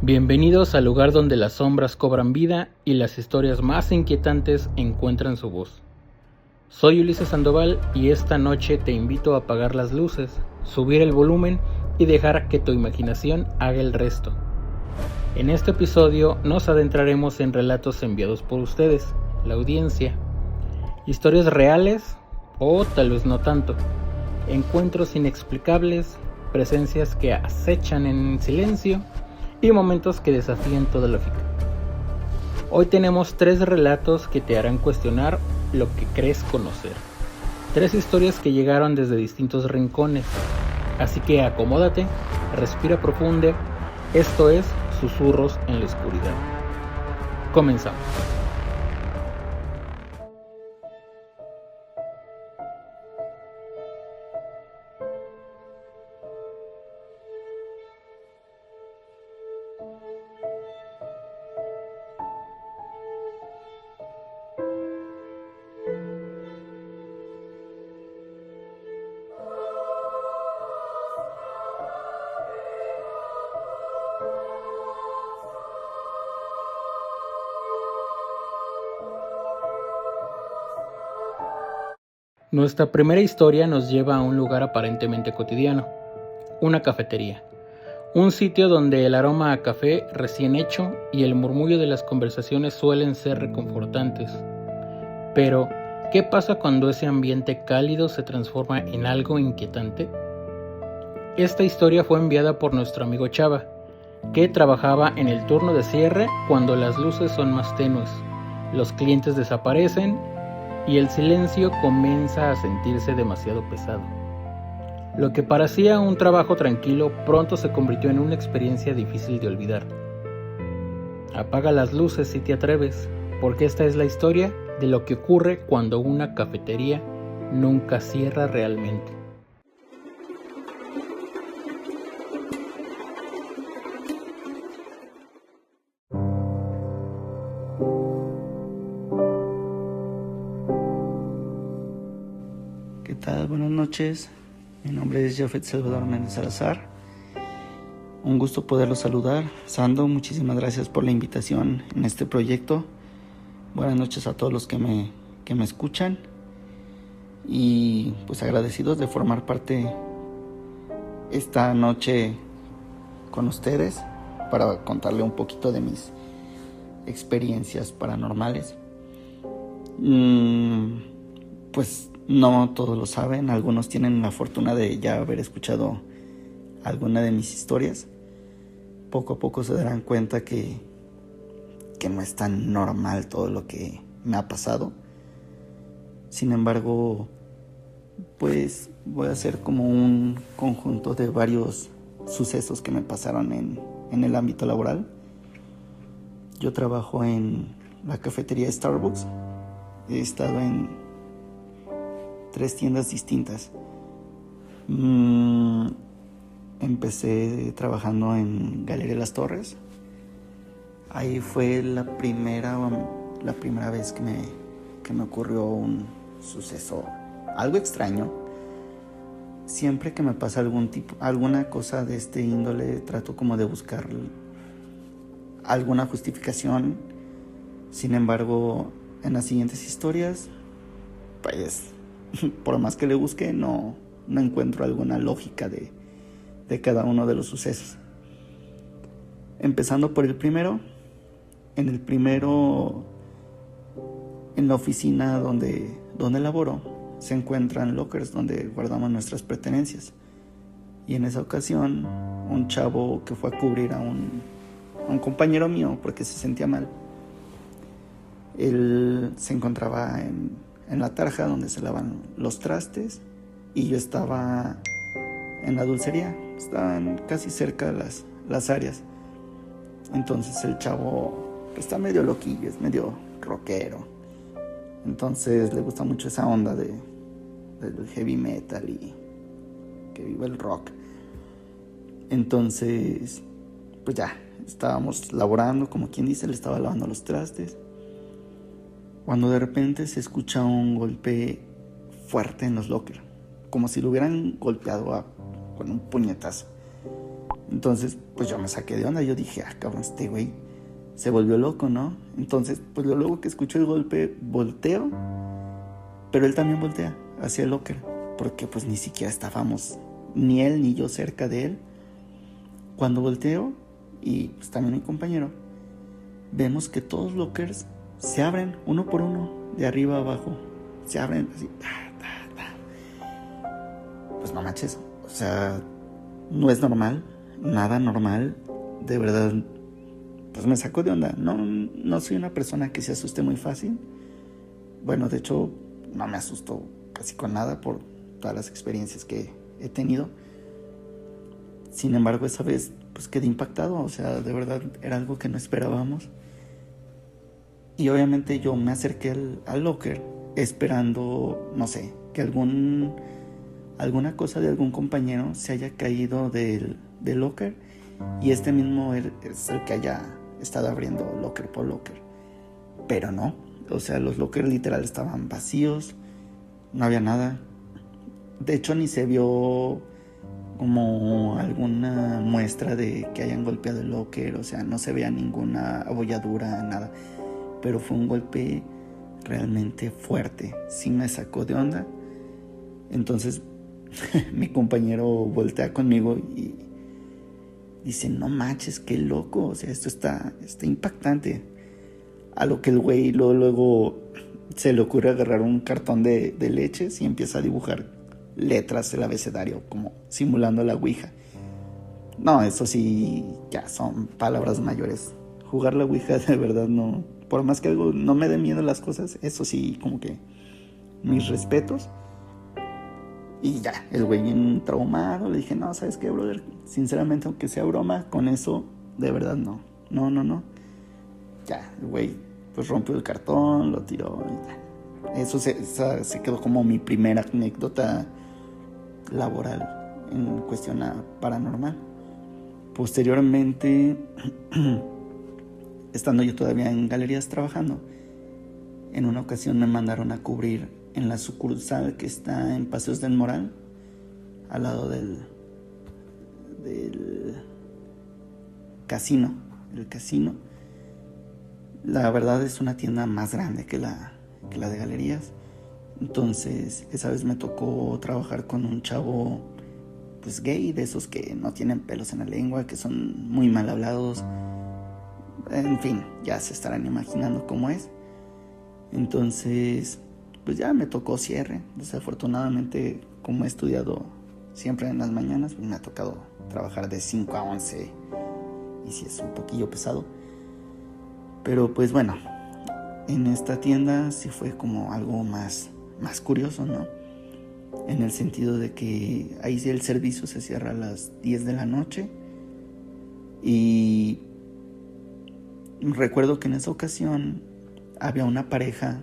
Bienvenidos al lugar donde las sombras cobran vida y las historias más inquietantes encuentran su voz. Soy Ulises Sandoval y esta noche te invito a apagar las luces, subir el volumen y dejar que tu imaginación haga el resto. En este episodio nos adentraremos en relatos enviados por ustedes, la audiencia. Historias reales o tal vez no tanto. Encuentros inexplicables, presencias que acechan en silencio y momentos que desafían toda lógica. Hoy tenemos 3 relatos que te harán cuestionar lo que crees conocer. 3 historias que llegaron desde distintos rincones. Así que acomódate, respira profundo. Esto es Susurros en la Oscuridad. Comenzamos. Nuestra primera historia nos lleva a un lugar aparentemente cotidiano, una cafetería, un sitio donde el aroma a café recién hecho y el murmullo de las conversaciones suelen ser reconfortantes. Pero, ¿qué pasa cuando ese ambiente cálido se transforma en algo inquietante? Esta historia fue enviada por nuestro amigo Chava, que trabajaba en el turno de cierre cuando las luces son más tenues, los clientes desaparecen y el silencio comienza a sentirse demasiado pesado. Lo que parecía un trabajo tranquilo pronto se convirtió en una experiencia difícil de olvidar. Apaga las luces si te atreves, porque esta es la historia de lo que ocurre cuando una cafetería nunca cierra realmente. ¿Qué tal? Buenas noches. Mi nombre es Jafet Salvador Méndez Salazar. Un gusto poderlo saludar. Sando, muchísimas gracias por la invitación en este proyecto. Buenas noches a todos los que me escuchan. Y pues agradecidos de formar parte esta noche con ustedes para contarle un poquito de mis experiencias paranormales. Pues no todos lo saben, algunos tienen la fortuna de ya haber escuchado alguna de mis historias. Poco a poco se darán cuenta que no es tan normal todo lo que me ha pasado. Sin embargo, pues voy a hacer como un conjunto de varios sucesos que me pasaron en el ámbito laboral. Yo trabajo en la cafetería Starbucks. He estado en 3 tiendas distintas. Empecé trabajando en Galería Las Torres. Ahí fue la primera vez que me ocurrió un suceso algo extraño. Siempre que me pasa alguna cosa de este índole, trato como de buscar alguna justificación. Sin embargo, en las siguientes historias, pues por más que le busque, no encuentro alguna lógica de cada uno de los sucesos. Empezando por el primero. En la oficina donde laboro, se encuentran lockers donde guardamos nuestras pertenencias. Y en esa ocasión, un chavo que fue a cubrir a un compañero mío porque se sentía mal, él se encontraba en la tarja donde se lavan los trastes y yo estaba en la dulcería. Estaban casi cerca de las áreas. Entonces el chavo está medio loquillo, es medio rockero. Entonces le gusta mucho esa onda del heavy metal y que viva el rock. Entonces, pues ya, estábamos laborando, como quien dice, le estaba lavando los trastes, cuando de repente se escucha un golpe fuerte en los lockers, como si lo hubieran golpeado con un puñetazo. Entonces, pues yo me saqué de onda. Yo dije, cabrón, este güey se volvió loco, ¿no? Entonces, pues luego que escucho el golpe, volteo, pero él también voltea hacia el locker, porque pues ni siquiera estábamos ni él ni yo cerca de él. Cuando volteo, y pues también mi compañero, vemos que todos los lockers se abren uno por uno, de arriba a abajo. Se abren así. Pues no manches, o sea, no es normal, nada normal, de verdad. Pues me sacó de onda. No soy una persona que se asuste muy fácil. Bueno, de hecho, no me asusto casi con nada por todas las experiencias que he tenido. Sin embargo, esa vez pues quedé impactado. O sea, de verdad era algo que no esperábamos. Y obviamente yo me acerqué al locker esperando, no sé, que alguna cosa de algún compañero se haya caído del locker y este mismo es el que haya estado abriendo locker por locker. Pero no, o sea, los lockers literal estaban vacíos, no había nada. De hecho, ni se vio como alguna muestra de que hayan golpeado el locker, o sea, no se veía ninguna abolladura, nada. Pero fue un golpe realmente fuerte, sí me sacó de onda. Entonces mi compañero voltea conmigo y dice, no manches, qué loco, o sea, esto está impactante. A lo que el güey luego se le ocurre agarrar un cartón de leches y empieza a dibujar letras del abecedario, como simulando la ouija. No, eso sí, ya son palabras mayores. Jugar la ouija de verdad no, por más que algo no me dé miedo las cosas, eso sí, como que mis respetos. Y ya, el güey bien traumado, le dije, no, ¿sabes qué, brother? Sinceramente, aunque sea broma, con eso, de verdad no. Ya, el güey, pues rompió el cartón, lo tiró y ya. Eso se quedó como mi primera anécdota laboral en cuestión paranormal. Posteriormente, estando yo todavía en galerías trabajando, en una ocasión me mandaron a cubrir en la sucursal que está en Paseos del Moral, al lado del casino. El casino, la verdad, es una tienda más grande que la de galerías. Entonces, esa vez me tocó trabajar con un chavo pues gay, de esos que no tienen pelos en la lengua, que son muy mal hablados. En fin, ya se estarán imaginando cómo es. Entonces, pues ya me tocó cierre. Desafortunadamente, como he estudiado siempre en las mañanas, pues me ha tocado trabajar de 5 a 11 y sí es un poquillo pesado. Pero pues bueno, en esta tienda sí fue como algo más curioso, ¿no? En el sentido de que ahí sí el servicio se cierra a las 10 de la noche. Y recuerdo que en esa ocasión había una pareja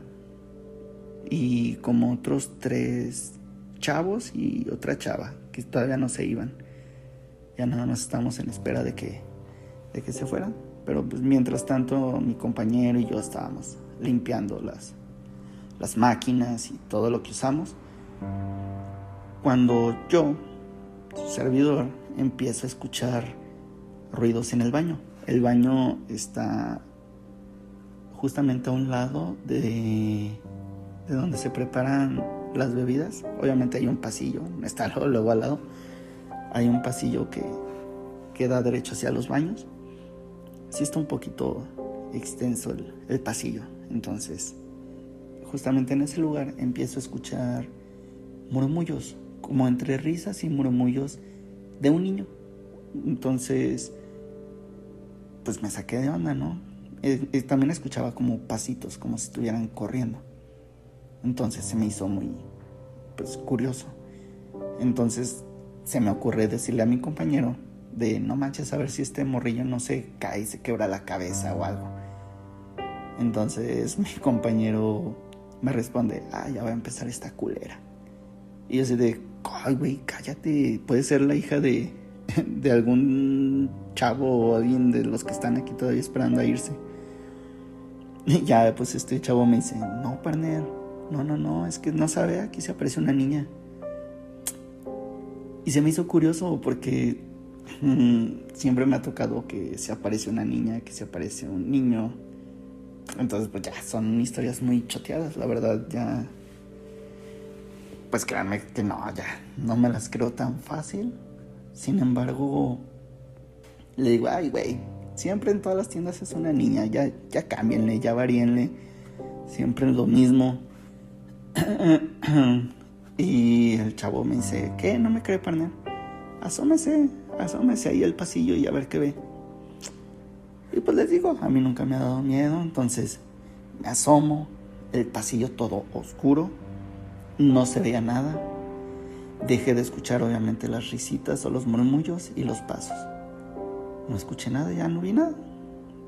y como otros 3 chavos y otra chava que todavía no se iban. Ya nada más estamos en espera de que se fueran. Pero pues mientras tanto mi compañero y yo estábamos limpiando las máquinas y todo lo que usamos, cuando yo, su servidor, empiezo a escuchar ruidos en el baño. El baño está justamente a un lado de donde se preparan las bebidas. Obviamente hay un pasillo, no está luego al lado. Hay un pasillo que da derecho hacia los baños. Sí está un poquito extenso el pasillo. Entonces, justamente en ese lugar empiezo a escuchar murmullos, como entre risas y murmullos de un niño. Entonces, pues me saqué de onda, ¿no? También escuchaba como pasitos, como si estuvieran corriendo. Entonces se me hizo muy, pues, curioso. Entonces se me ocurre decirle a mi compañero de no manches, a ver si este morrillo no se cae y se quebra la cabeza o algo. Entonces mi compañero me responde, ya va a empezar esta culera. Y yo así de, ay güey, cállate, puede ser la hija de algún chavo o alguien de los que están aquí todavía esperando a irse. Y ya pues este chavo me dice, no, partner, no, es que no sabe, aquí se aparece una niña. Y se me hizo curioso porque Siempre me ha tocado que se aparece una niña, que se aparece un niño. Entonces pues ya son historias muy choteadas, la verdad. Ya, pues créanme que no, ya no me las creo tan fácil. Sin embargo, le digo, ay güey, siempre en todas las tiendas es una niña, ya cámbienle, ya varíenle, siempre es lo mismo. Y el chavo me dice, ¿qué? ¿No me cree, partner? Asómese ahí al pasillo y a ver qué ve. Y pues les digo, a mí nunca me ha dado miedo. Entonces me asomo, el pasillo todo oscuro, no se veía nada. Dejé de escuchar obviamente las risitas o los murmullos y los pasos. No escuché nada, ya no vi nada.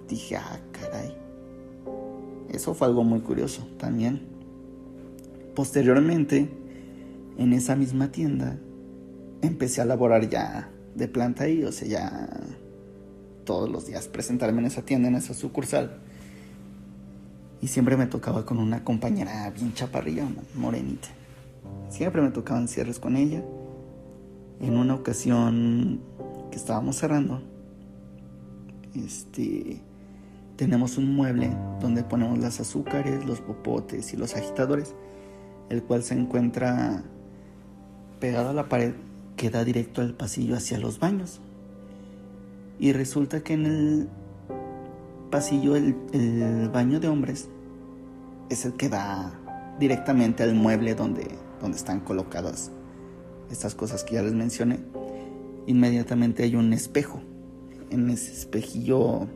Dije, caray. Eso fue algo muy curioso también. Posteriormente, en esa misma tienda, empecé a laborar ya de planta ahí, o sea, ya todos los días presentarme en esa tienda, en esa sucursal. Y siempre me tocaba con una compañera bien chaparrilla, una morenita. Siempre me tocaban cierres con ella. En una ocasión que estábamos cerrando, tenemos un mueble donde ponemos las azúcares, los popotes y los agitadores, el cual se encuentra pegado a la pared que da directo al pasillo hacia los baños. Y resulta que en el pasillo el baño de hombres es el que da directamente al mueble donde están colocadas estas cosas que ya les mencioné. Inmediatamente hay un espejo. En ese espejillo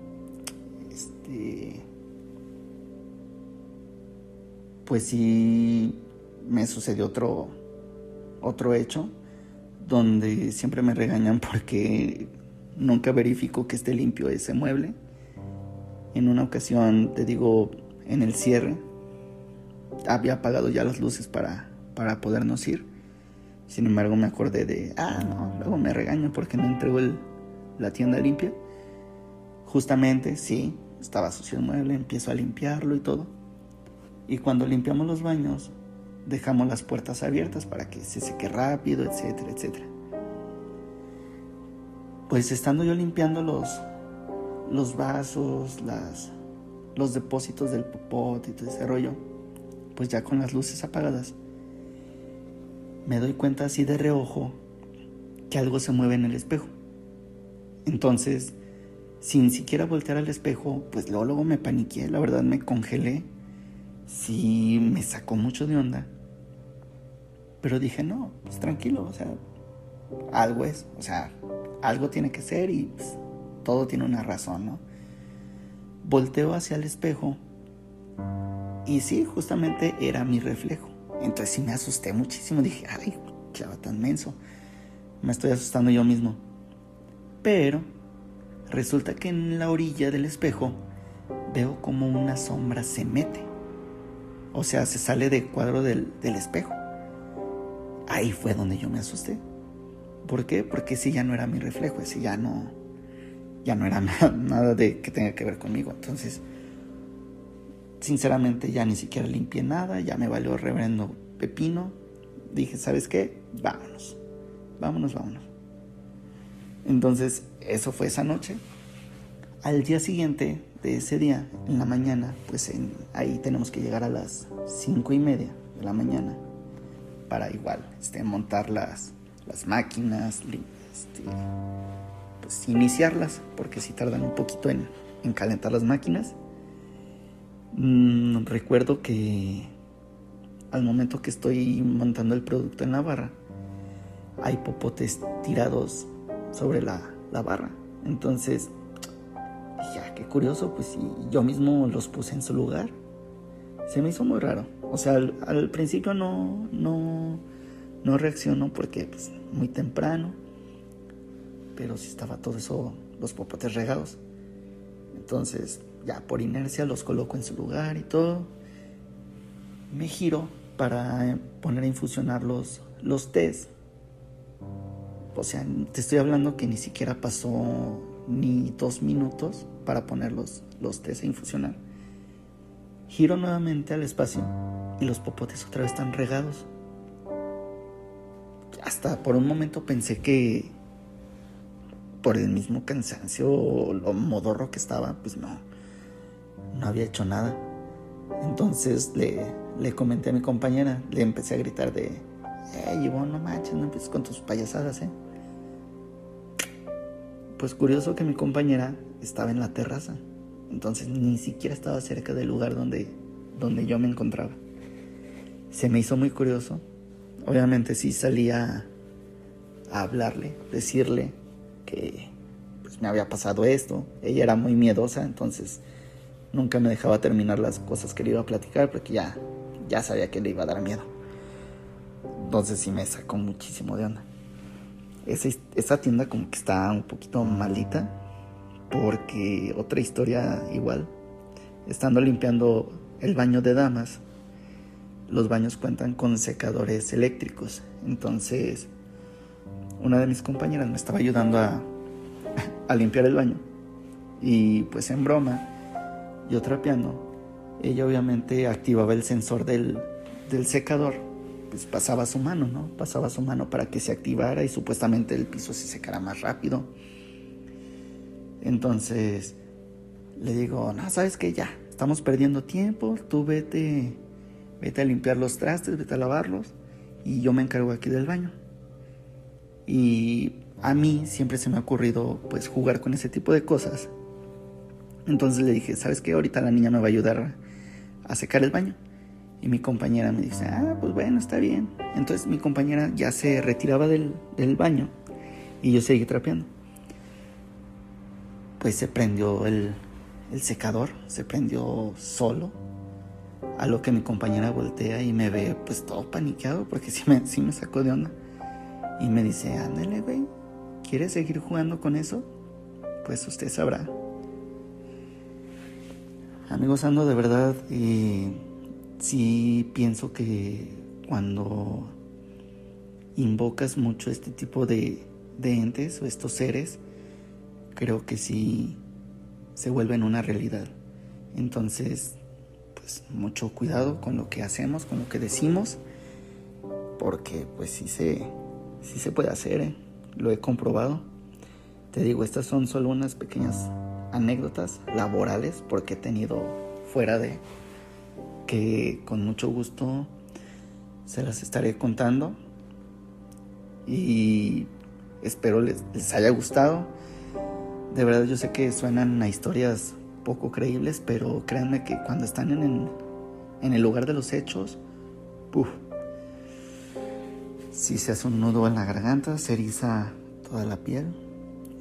pues sí me sucedió otro hecho donde siempre me regañan porque nunca verifico que esté limpio ese mueble. En una ocasión, te digo, en el cierre había apagado ya las luces para podernos ir. Sin embargo me acordé de no, luego me regañan porque no entregó la tienda limpia. Justamente, sí, estaba sucio el mueble, empiezo a limpiarlo y todo. Y cuando limpiamos los baños, dejamos las puertas abiertas para que se seque rápido, etcétera, etcétera. Pues estando yo limpiando los vasos, los depósitos del popote y todo ese rollo, pues ya con las luces apagadas, me doy cuenta así de reojo que algo se mueve en el espejo. Entonces, sin siquiera voltear al espejo, pues luego me paniqué, la verdad me congelé. Sí, me sacó mucho de onda. Pero dije, no, pues tranquilo, o sea, algo es, o sea, algo tiene que ser y pues, todo tiene una razón, ¿no? Volteo hacia el espejo y sí, justamente era mi reflejo. Entonces sí me asusté muchísimo, dije, ay, qué va tan menso, me estoy asustando yo mismo. Pero resulta que en la orilla del espejo veo como una sombra se mete. O sea, se sale del cuadro del espejo. Ahí fue donde yo me asusté. ¿Por qué? Porque ese ya no era mi reflejo, ese ya no era nada de que tenga que ver conmigo. Entonces, sinceramente ya ni siquiera limpié nada, ya me valió reverendo pepino. Dije, ¿sabes qué? Vámonos. Entonces, eso fue esa noche. Al día siguiente de ese día, en la mañana, pues ahí tenemos que llegar a las 5:30 de la mañana para igual montar las máquinas, pues iniciarlas, porque sí tardan un poquito en calentar las máquinas. Recuerdo que al momento que estoy montando el producto en la barra, hay popotes tirados sobre la barra. Entonces dije, qué curioso, pues yo mismo los puse en su lugar. Se me hizo muy raro. O sea, al principio no reaccionó porque pues muy temprano, pero sí estaba todo eso, los popotes regados. Entonces ya por inercia los coloco en su lugar y todo. Me giro para poner a infusionar los tés. O sea, te estoy hablando que ni siquiera pasó ni 2 minutos para poner los tés a infusionar. Giro nuevamente al espacio y los popotes otra vez están regados. Hasta por un momento pensé que por el mismo cansancio o lo modorro que estaba, pues no había hecho nada. Entonces le comenté a mi compañera, le empecé a gritar de: Ivonne, no manches, no empieces con tus payasadas, Pues curioso que mi compañera estaba en la terraza, entonces ni siquiera estaba cerca del lugar donde yo me encontraba. Se me hizo muy curioso. Obviamente sí salí a hablarle, decirle que pues me había pasado esto. Ella era muy miedosa, entonces nunca me dejaba terminar las cosas que le iba a platicar porque ya sabía que le iba a dar miedo. Entonces sí me sacó muchísimo de onda. Esa tienda como que está un poquito maldita, porque otra historia igual, estando limpiando el baño de damas, los baños cuentan con secadores eléctricos. Entonces una de mis compañeras me estaba ayudando a limpiar el baño, y pues en broma, yo trapeando, ella obviamente activaba el sensor del secador. Pues pasaba su mano, ¿no? Pasaba su mano para que se activara y supuestamente el piso se secara más rápido. Entonces le digo: no, ¿sabes qué? Ya, estamos perdiendo tiempo, tú vete a limpiar los trastes, vete a lavarlos, y yo me encargo aquí del baño. Y a mí siempre se me ha ocurrido pues jugar con ese tipo de cosas. Entonces le dije: ¿sabes qué? Ahorita la niña me va a ayudar a secar el baño. Y mi compañera me dice: pues bueno, está bien. Entonces mi compañera ya se retiraba del baño y yo seguí trapeando. Pues se prendió el secador, se prendió solo. A lo que mi compañera voltea y me ve pues todo paniqueado, porque sí me sacó de onda. Y me dice: ándale, güey, ¿quieres seguir jugando con eso? Pues usted sabrá. Amigos, ando de verdad, sí pienso que cuando invocas mucho este tipo de entes o estos seres, creo que sí se vuelven una realidad. Entonces, pues mucho cuidado con lo que hacemos, con lo que decimos, porque pues sí se puede hacer, lo he comprobado. Te digo, estas son solo unas pequeñas anécdotas laborales, porque he tenido fuera de, que con mucho gusto se las estaré contando, y espero les haya gustado. De verdad, yo sé que suenan a historias poco creíbles, pero créanme que cuando están en el lugar de los hechos, sí se hace un nudo en la garganta, se eriza toda la piel.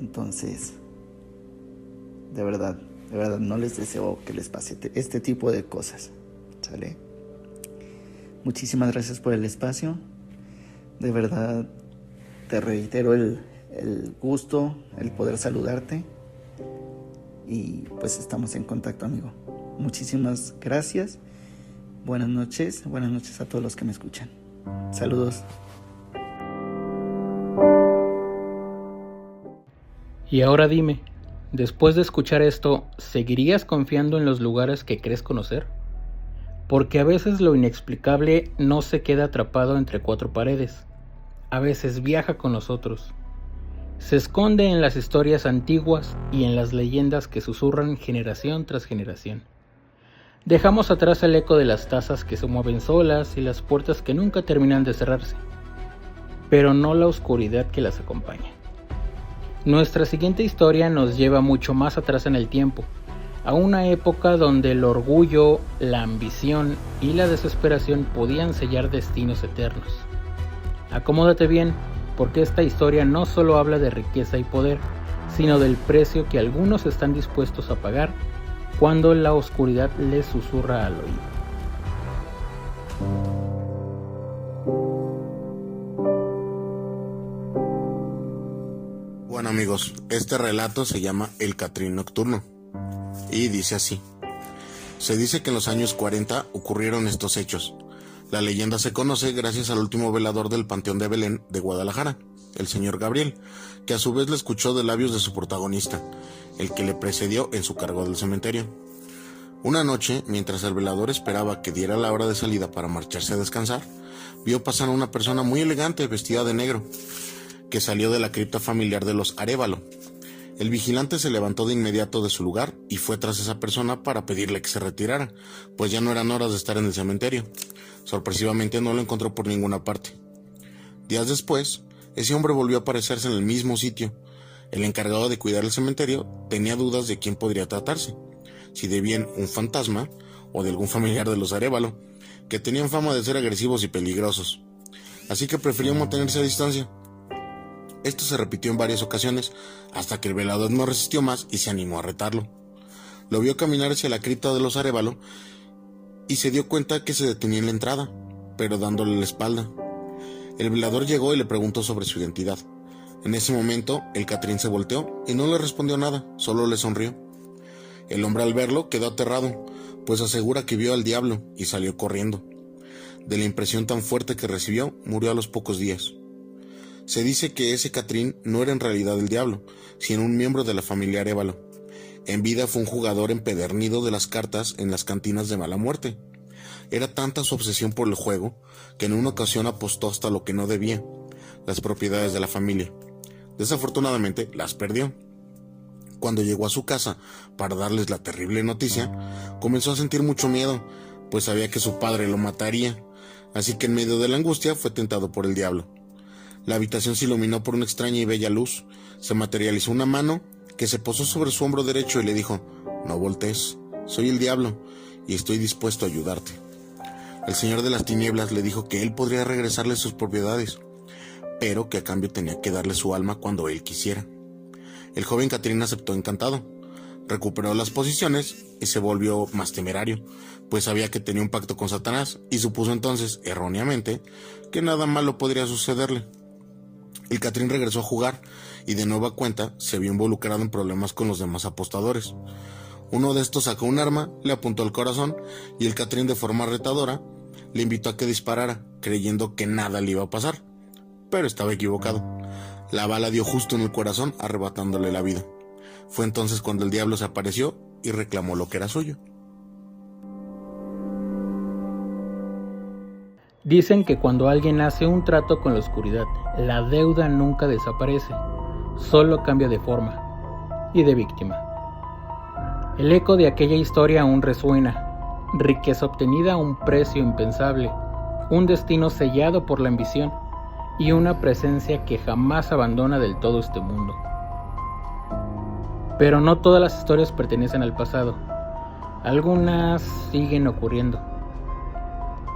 Entonces, de verdad no les deseo que les pase este tipo de cosas, ¿sale? Muchísimas gracias por el espacio. De verdad, te reitero el gusto, el poder saludarte. Y pues estamos en contacto, amigo. Muchísimas gracias. Buenas noches a todos los que me escuchan. Saludos. Y ahora dime, después de escuchar esto, ¿seguirías confiando en los lugares que crees conocer? Porque a veces lo inexplicable no se queda atrapado entre cuatro paredes. A veces viaja con nosotros. Se esconde en las historias antiguas y en las leyendas que susurran generación tras generación. Dejamos atrás el eco de las tazas que se mueven solas y las puertas que nunca terminan de cerrarse, pero no la oscuridad que las acompaña. Nuestra siguiente historia nos lleva mucho más atrás en el tiempo, a una época donde el orgullo, la ambición y la desesperación podían sellar destinos eternos. Acomódate bien, porque esta historia no solo habla de riqueza y poder, sino del precio que algunos están dispuestos a pagar cuando la oscuridad les susurra al oído. Bueno, amigos, este relato se llama El Catrín Nocturno y dice así. Se dice que en los años 40 ocurrieron estos hechos. La leyenda se conoce gracias al último velador del Panteón de Belén de Guadalajara, el señor Gabriel, que a su vez le escuchó de labios de su protagonista, el que le precedió en su cargo del cementerio. Una noche, mientras el velador esperaba que diera la hora de salida para marcharse a descansar, vio pasar a una persona muy elegante vestida de negro, que salió de la cripta familiar de los Arévalo. El vigilante se levantó de inmediato de su lugar y fue tras esa persona para pedirle que se retirara, pues ya no eran horas de estar en el cementerio. Sorpresivamente no lo encontró por ninguna parte. Días después, ese hombre volvió a aparecerse en el mismo sitio. El encargado de cuidar el cementerio tenía dudas de quién podría tratarse, si de bien un fantasma o de algún familiar de los Arévalo, que tenían fama de ser agresivos y peligrosos. Así que prefirió mantenerse a distancia. Esto se repitió en varias ocasiones, hasta que el velador no resistió más y se animó a retarlo. Lo vio caminar hacia la cripta de los Arévalo y se dio cuenta que se detenía en la entrada, pero dándole la espalda. El velador llegó y le preguntó sobre su identidad. En ese momento, el Catrín se volteó y no le respondió nada, solo le sonrió. El hombre al verlo quedó aterrado, pues asegura que vio al diablo y salió corriendo. De la impresión tan fuerte que recibió, murió a los pocos días. Se dice que ese Catrín no era en realidad el diablo, sino un miembro de la familia Arévalo. En vida fue un jugador empedernido de las cartas en las cantinas de mala muerte. Era tanta su obsesión por el juego, que en una ocasión apostó hasta lo que no debía, las propiedades de la familia. Desafortunadamente, las perdió. Cuando llegó a su casa para darles la terrible noticia, comenzó a sentir mucho miedo, pues sabía que su padre lo mataría, así que en medio de la angustia fue tentado por el diablo. La habitación se iluminó por una extraña y bella luz. Se materializó una mano que se posó sobre su hombro derecho y le dijo: «No voltees, soy el diablo y estoy dispuesto a ayudarte». El señor de las tinieblas le dijo que él podría regresarle sus propiedades, pero que a cambio tenía que darle su alma cuando él quisiera. El joven Catrín aceptó encantado. Recuperó las posiciones y se volvió más temerario, pues sabía que tenía un pacto con Satanás y supuso entonces, erróneamente, que nada malo podría sucederle. El Catrín regresó a jugar y de nueva cuenta se vio involucrado en problemas con los demás apostadores. Uno de estos sacó un arma, le apuntó al corazón y el Catrín, de forma retadora, le invitó a que disparara, creyendo que nada le iba a pasar. Pero estaba equivocado. La bala dio justo en el corazón, arrebatándole la vida. Fue entonces cuando el diablo se apareció y reclamó lo que era suyo. Dicen que cuando alguien hace un trato con la oscuridad, la deuda nunca desaparece, solo cambia de forma y de víctima. El eco de aquella historia aún resuena: riqueza obtenida a un precio impensable, un destino sellado por la ambición y una presencia que jamás abandona del todo este mundo. Pero no todas las historias pertenecen al pasado, algunas siguen ocurriendo.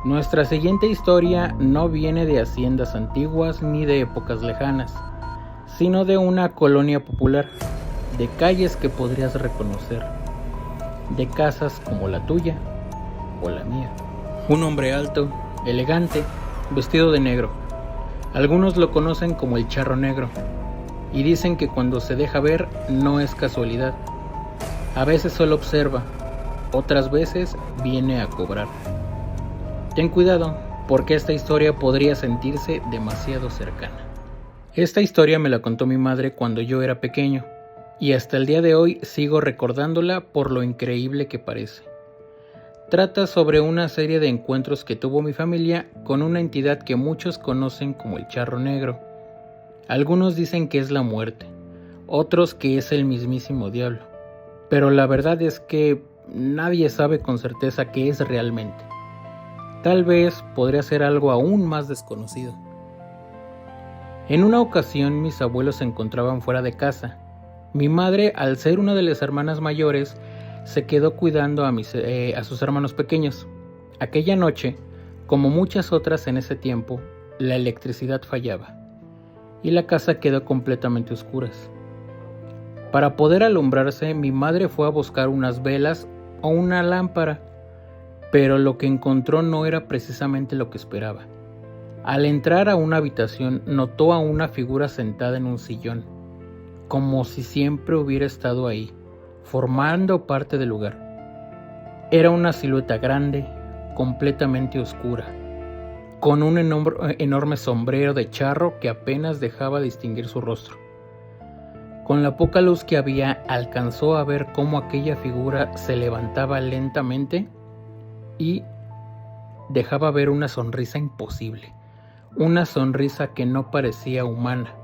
Nuestra siguiente historia no viene de haciendas antiguas ni de épocas lejanas, sino de una colonia popular, de calles que podrías reconocer, de casas como la tuya o la mía. Un hombre alto, elegante, vestido de negro. Algunos lo conocen como el Charro Negro, y dicen que cuando se deja ver no es casualidad. A veces solo observa, otras veces viene a cobrar. Ten cuidado, porque esta historia podría sentirse demasiado cercana. Esta historia me la contó mi madre cuando yo era pequeño, y hasta el día de hoy sigo recordándola por lo increíble que parece. Trata sobre una serie de encuentros que tuvo mi familia con una entidad que muchos conocen como el Charro Negro. Algunos dicen que es la muerte, otros que es el mismísimo diablo, pero la verdad es que nadie sabe con certeza qué es realmente. Tal vez podría ser algo aún más desconocido. En una ocasión mis abuelos se encontraban fuera de casa. Mi madre, al ser una de las hermanas mayores, se quedó cuidando a sus hermanos pequeños. Aquella noche, como muchas otras en ese tiempo, la electricidad fallaba y la casa quedó completamente a oscuras. Para poder alumbrarse, mi madre fue a buscar unas velas o una lámpara, pero lo que encontró no era precisamente lo que esperaba. Al entrar a una habitación, notó a una figura sentada en un sillón, como si siempre hubiera estado ahí, formando parte del lugar. Era una silueta grande, completamente oscura, con un enorme sombrero de charro que apenas dejaba distinguir su rostro. Con la poca luz que había, alcanzó a ver cómo aquella figura se levantaba lentamente y dejaba ver una sonrisa imposible, una sonrisa que no parecía humana.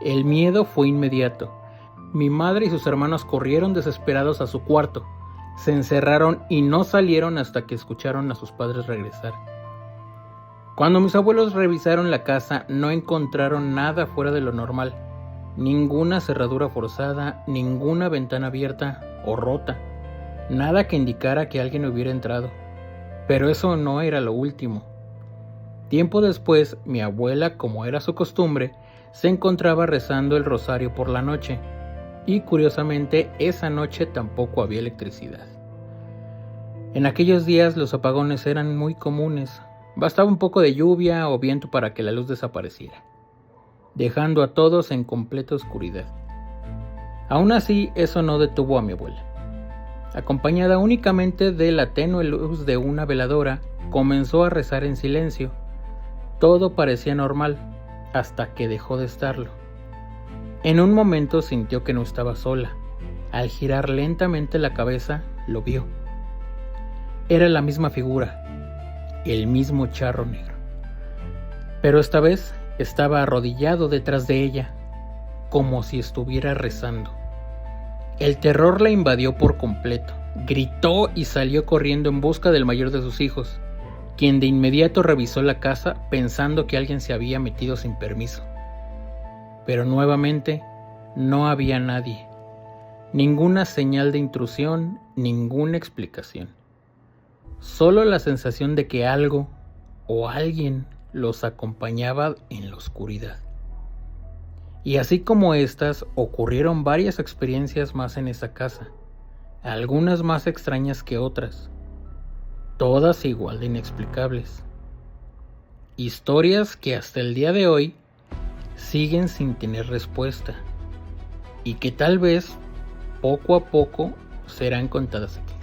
El miedo fue inmediato. mi madre y sus hermanos corrieron desesperados a su cuarto, se encerraron y no salieron hasta que escucharon a sus padres regresar. Cuando mis abuelos revisaron la casa, no encontraron nada fuera de lo normal, ninguna cerradura forzada, ninguna ventana abierta o rota, nada que indicara que alguien hubiera entrado. Pero eso no era lo último. Tiempo después, mi abuela, como era su costumbre, se encontraba rezando el rosario por la noche, y curiosamente esa noche tampoco había electricidad. En aquellos días los apagones eran muy comunes, bastaba un poco de lluvia o viento para que la luz desapareciera, dejando a todos en completa oscuridad. Aún así, eso no detuvo a mi abuela. Acompañada únicamente de la tenue luz de una veladora, comenzó a rezar en silencio. Todo parecía normal, hasta que dejó de estarlo. En un momento sintió que no estaba sola. Al girar lentamente la cabeza, lo vio. Era la misma figura, el mismo charro negro. Pero esta vez estaba arrodillado detrás de ella, como si estuviera rezando. El terror la invadió por completo. Gritó y salió corriendo en busca del mayor de sus hijos, quien de inmediato revisó la casa pensando que alguien se había metido sin permiso. Pero nuevamente no había nadie. Ninguna señal de intrusión, ninguna explicación. Solo la sensación de que algo o alguien los acompañaba en la oscuridad. Y así como estas, ocurrieron varias experiencias más en esa casa, algunas más extrañas que otras, todas igual de inexplicables. Historias que hasta el día de hoy siguen sin tener respuesta y que tal vez poco a poco serán contadas aquí.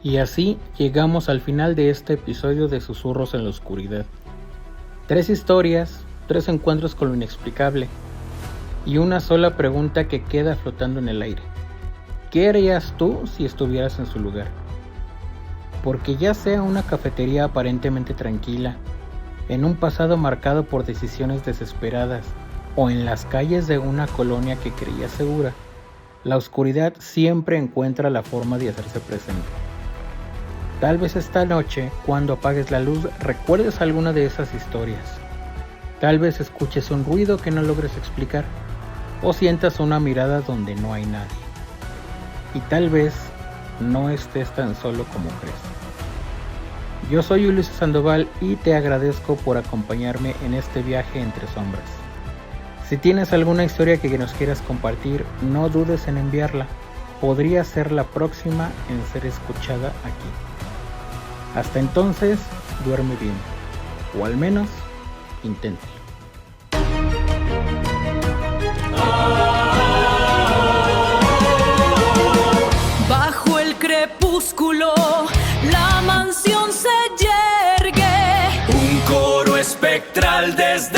Y así llegamos al final de este episodio de Susurros en la Oscuridad. 3 historias, 3 encuentros con lo inexplicable y una sola pregunta que queda flotando en el aire. ¿Qué harías tú si estuvieras en su lugar? Porque ya sea una cafetería aparentemente tranquila, en un pasado marcado por decisiones desesperadas o en las calles de una colonia que creía segura, la oscuridad siempre encuentra la forma de hacerse presente. Tal vez esta noche, cuando apagues la luz, recuerdes alguna de esas historias. Tal vez escuches un ruido que no logres explicar, o sientas una mirada donde no hay nadie. Y tal vez no estés tan solo como crees. Yo soy Ulises Sandoval y te agradezco por acompañarme en este viaje entre sombras. Si tienes alguna historia que nos quieras compartir, no dudes en enviarla. Podría ser la próxima en ser escuchada aquí. Hasta entonces, duerme bien, o al menos, inténtalo. Bajo el crepúsculo, la mansión se yergue. Un coro espectral desde